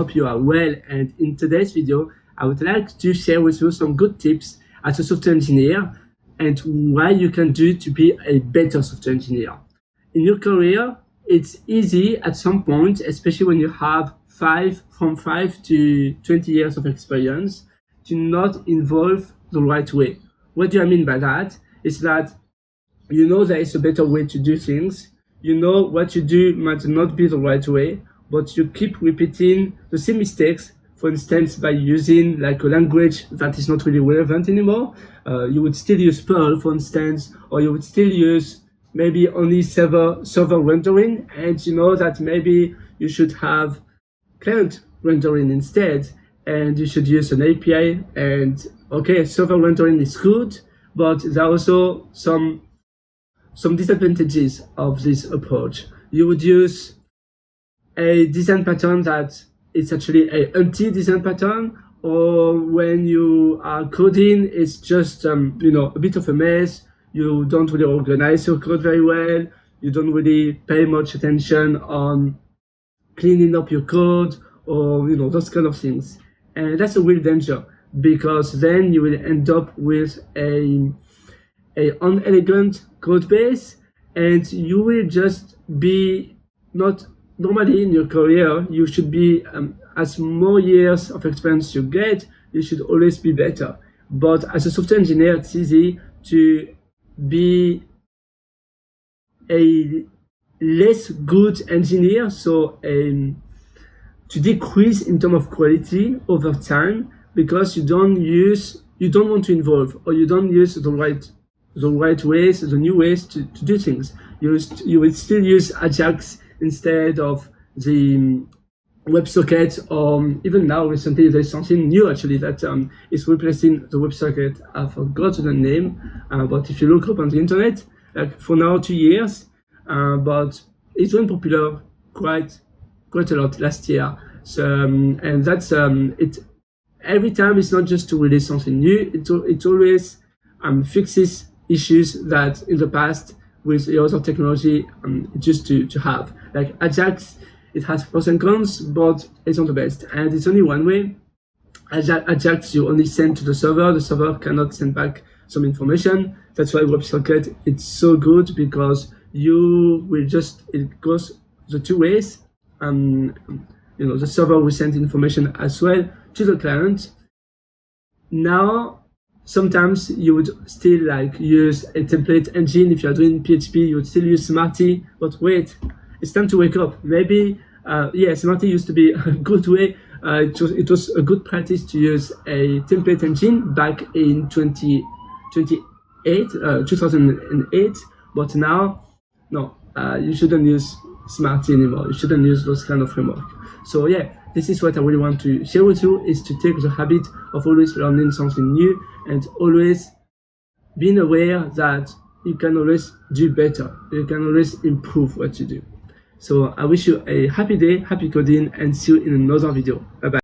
hope you are well, and in today's video I would like to share with you some good tips as a software engineer and what you can do to be a better software engineer. In your career, it's easy at some point, especially when you have from 5 to 20 years of experience, to not involve the right way. What do I mean by that? Is that you know there is a better way to do things. You know what you do might not be the right way, but you keep repeating the same mistakes. For instance, by using like a language that is not really relevant anymore. You would still use Perl, for instance, or you would still use maybe only server rendering, and you know that maybe you should have client rendering instead, and you should use an API. And okay, server rendering is good, but there are also some disadvantages of this approach. You would use a design pattern that is actually a empty design pattern, or when you are coding, it's just a bit of a mess. You don't really organize your code very well. You don't really pay much attention on cleaning up your code, or those kind of things. And that's a real danger, because then you will end up with a unelegant code base, and you will just be not normally in your career. You should be as more years of experience you get, you should always be better. But as a software engineer, it's easy to be a less good engineer, so to decrease in terms of quality over time, because you don't want to involve, or you don't use the right ways, the new ways to do things. You would still use Ajax instead of the WebSocket, or even now recently there's something new actually that is replacing the WebSocket. I forgot the name, but if you look up on the internet, like for now 2 years, but it went popular quite a lot last year. So and that's it. Every time it's not just to release something new, it always fixes issues that in the past with the other technology it used to have. Like Ajax, it has pros and cons, but it's not the best, and it's only one way. Ajax you only send to the server cannot send back some information. That's why WebSocket, it's so good, because it goes the two ways. The server will send information as well to the client. Now, sometimes you would still use a template engine. If you are doing PHP, you would still use Smarty. But wait, it's time to wake up. Maybe, Smarty used to be a good way. It was a good practice to use a template engine back in 2008. But now, no, you shouldn't use Smarty anymore. You shouldn't use those kind of framework. So yeah, this is what I really want to share with you, is to take the habit of always learning something new, and always being aware that you can always do better. You can always improve what you do. So I wish you a happy day, happy coding, and see you in another video. Bye bye.